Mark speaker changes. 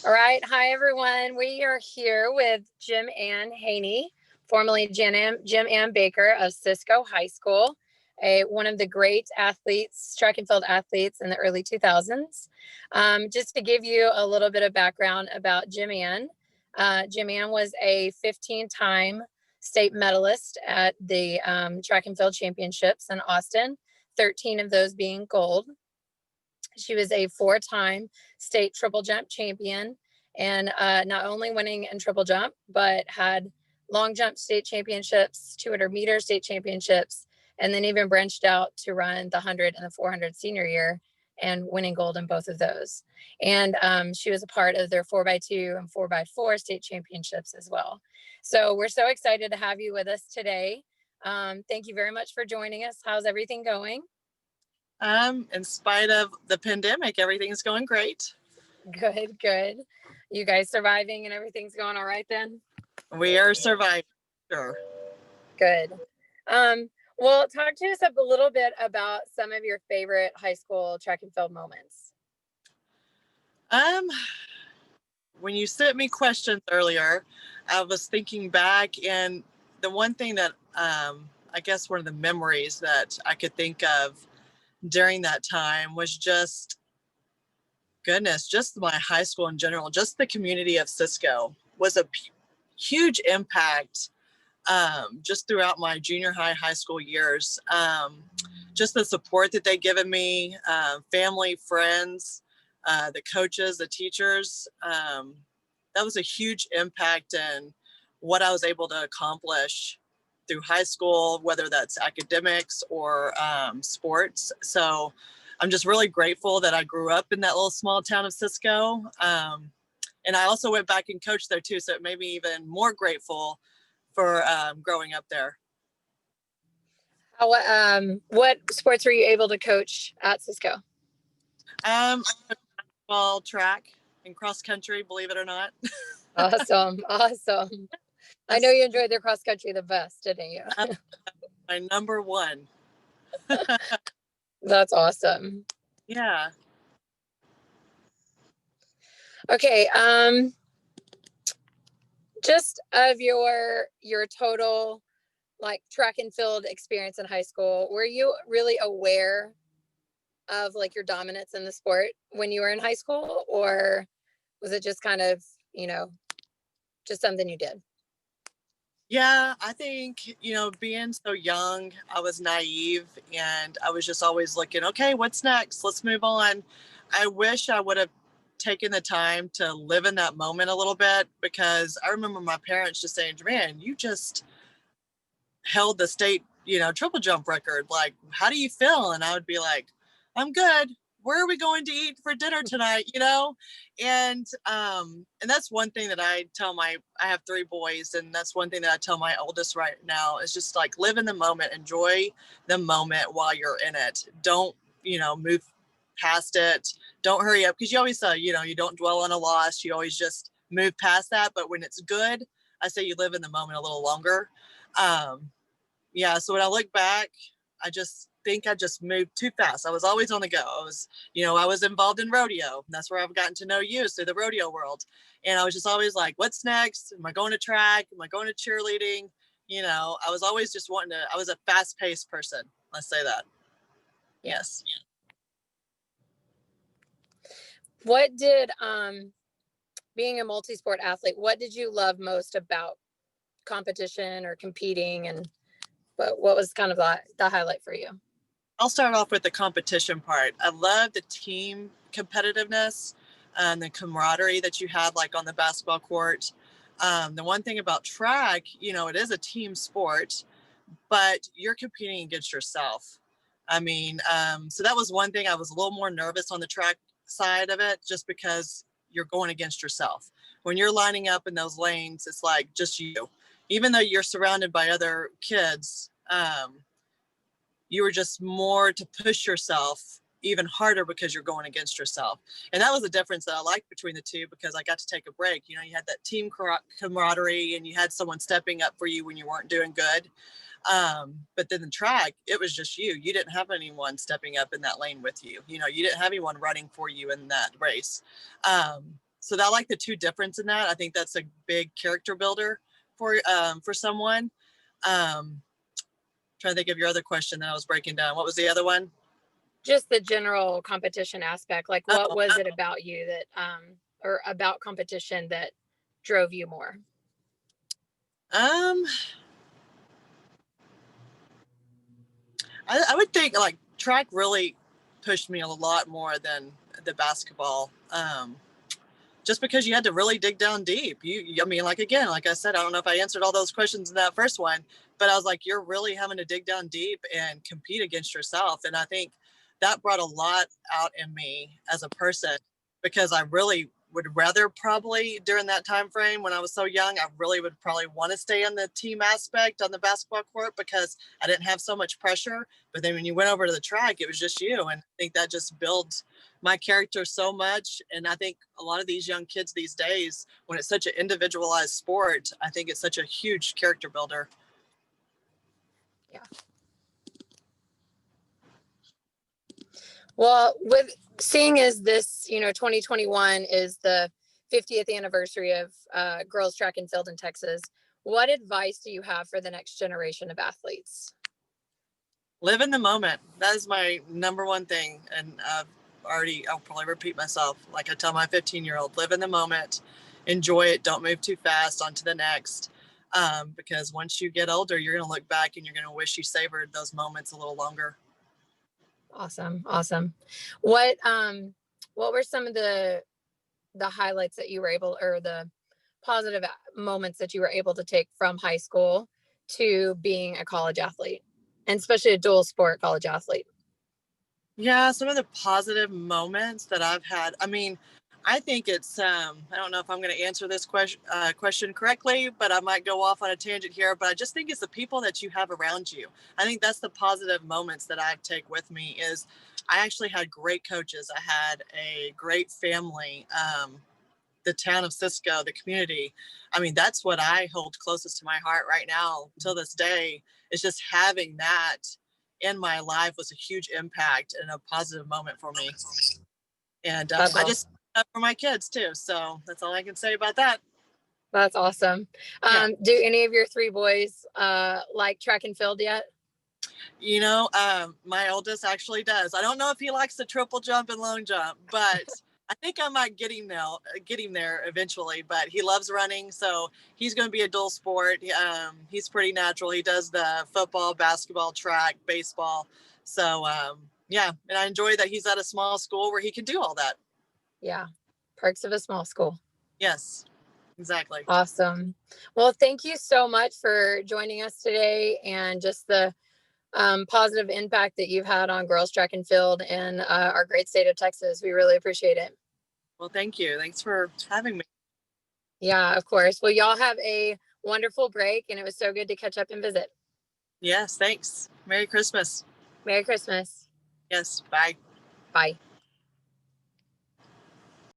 Speaker 1: All right. Hi, everyone. We are here with Jim Ann Hejny, formerly Jim Ann Baker of Cisco High School, one of the great athletes, track and field athletes in the early 2000s. Just to give you a little bit of background about Jim Ann was a 15-time state medalist at the track and field championships in Austin, 13 of those being gold. She was a 4-time state triple jump champion, and not only winning in triple jump, but had long jump state championships, 200-meter state championships, and then even branched out to run the 100 and the 400 senior year and winning gold in both of those. And she was a part of their 4x2 and 4x4 state championships as well. So we're so excited to have you with us today. Thank you very much for joining us. How's everything going?
Speaker 2: In spite of the pandemic, everything's going great.
Speaker 1: Good. You guys surviving and everything's going all right then?
Speaker 2: We are surviving, sure.
Speaker 1: Good. Well, talk to us a little bit about some of your favorite high school track and field moments.
Speaker 2: When you sent me questions earlier, I was thinking back, and the one thing that I guess one of the memories that I could think of during that time was just my high school in general. Just the community of Cisco was a huge impact just throughout my junior high school years. Just the support that they given me, family, friends, the coaches, the teachers, that was a huge impact in what I was able to accomplish through high school, whether that's academics or sports. So I'm just really grateful that I grew up in that little small town of Cisco. And I also went back and coached there too. So it made me even more grateful for growing up there.
Speaker 1: What sports were you able to coach at Cisco?
Speaker 2: Well, track and cross country, believe it or not.
Speaker 1: Awesome. I know you enjoyed their cross country the best, didn't you?
Speaker 2: My number one.
Speaker 1: That's awesome.
Speaker 2: Yeah.
Speaker 1: Okay. Just of your total like track and field experience in high school, were you really aware of like your dominance in the sport when you were in high school, or was it just kind of, just something you did?
Speaker 2: Yeah, I think, being so young, I was naive and I was just always looking, okay, what's next? Let's move on. I wish I would have taken the time to live in that moment a little bit, because I remember my parents just saying, man, you just held the state, triple jump record. Like, how do you feel? And I would be like, I'm good. Where are we going to eat for dinner tonight? And that's one thing that I have 3 boys, and that's one thing that I tell my oldest right now is just like, live in the moment, enjoy the moment while you're in it. Don't, move past it. Don't hurry up. Cause you always say, you don't dwell on a loss. You always just move past that. But when it's good, I say you live in the moment a little longer. Yeah. So when I look back, I just think I just moved too fast. I was always on the go. I was involved in rodeo. And that's where I've gotten to know you, through the rodeo world. And I was just always like, what's next? Am I going to track? Am I going to cheerleading? I was always just I was a fast paced person. Let's say that. Yes.
Speaker 1: What did, being a multi-sport athlete, what did you love most about competition or competing, and what was kind of the highlight for you?
Speaker 2: I'll start off with the competition part. I love the team competitiveness and the camaraderie that you had, like on the basketball court. The one thing about track, it is a team sport, but you're competing against yourself. So that was one thing I was a little more nervous on the track side of it, just because you're going against yourself. When you're lining up in those lanes, it's like just you. Even though you're surrounded by other kids, you were just more to push yourself even harder because you're going against yourself. And that was the difference that I liked between the two, because I got to take a break. You had that team camaraderie, and you had someone stepping up for you when you weren't doing good. But then the track, it was just you. You didn't have anyone stepping up in that lane with you. You didn't have anyone running for you in that race. So that, like, the two difference in that, I think that's a big character builder for someone. Trying to think of your other question that I was breaking down. What was the other one?
Speaker 1: Just the general competition aspect. Like, what
Speaker 2: Oh,
Speaker 1: was it about you that, or about competition that drove you more?
Speaker 2: um, I would think like track really pushed me a lot more than the basketball. Just because you had to really dig down deep. I mean, like, again, like I said, I don't know if I answered all those questions in that first one, but I was like, you're really having to dig down deep and compete against yourself. And I think that brought a lot out in me as a person, because I really would rather, probably during that time frame when I was so young, I really would probably want to stay on the team aspect on the basketball court because I didn't have so much pressure. But then when you went over to the track, it was just you. And I think that just builds my character so much. And I think a lot of these young kids these days, when it's such an individualized sport, I think it's such a huge character builder.
Speaker 1: Yeah. Well, with seeing as this, 2021 is the 50th anniversary of girls track and field in Texas, what advice do you have for the next generation of athletes?
Speaker 2: Live in the moment. That is my number one thing. And I'll probably repeat myself. Like I tell my 15-year-old, live in the moment, enjoy it. Don't move too fast, on to the next. Because once you get older, you're going to look back and you're going to wish you savored those moments a little longer.
Speaker 1: Awesome. What were some of the highlights that you were able, or the positive moments that you were able to take from high school to being a college athlete, and especially a dual sport college athlete?
Speaker 2: Yeah, some of the positive moments that I've had. I mean, I think it's I don't know if I'm going to answer this question correctly, but I might go off on a tangent here. But I just think it's the people that you have around you. I think that's the positive moments that I take with me. Is I actually had great coaches. I had a great family. The town of Cisco, the community. I mean, that's what I hold closest to my heart right now till this day. Is just having that in my life was a huge impact and a positive moment for me. And
Speaker 1: That's
Speaker 2: I
Speaker 1: awesome.
Speaker 2: just for my kids too. So that's all I can say about that.
Speaker 1: That's awesome.
Speaker 2: Yeah.
Speaker 1: Do any of your three boys like track and field yet?
Speaker 2: My oldest actually does. I don't know if he likes the triple jump and long jump, but I think I might get him there eventually. But he loves running, so he's going to be a dual sport. He's pretty natural. He does the football, basketball, track, baseball. So yeah, and I enjoy that he's at a small school where he can do all that.
Speaker 1: Yeah. Perks of a small school.
Speaker 2: Yes, exactly.
Speaker 1: Awesome. Well, thank you so much for joining us today, and just the positive impact that you've had on girls track and field in our great state of Texas. We really appreciate it.
Speaker 2: Well, thank you. Thanks for having me.
Speaker 1: Yeah, of course. Well, y'all have a wonderful break, and it was so good to catch up and visit.
Speaker 2: Yes, thanks. Merry Christmas.
Speaker 1: Merry Christmas.
Speaker 2: Yes, bye.
Speaker 1: Bye.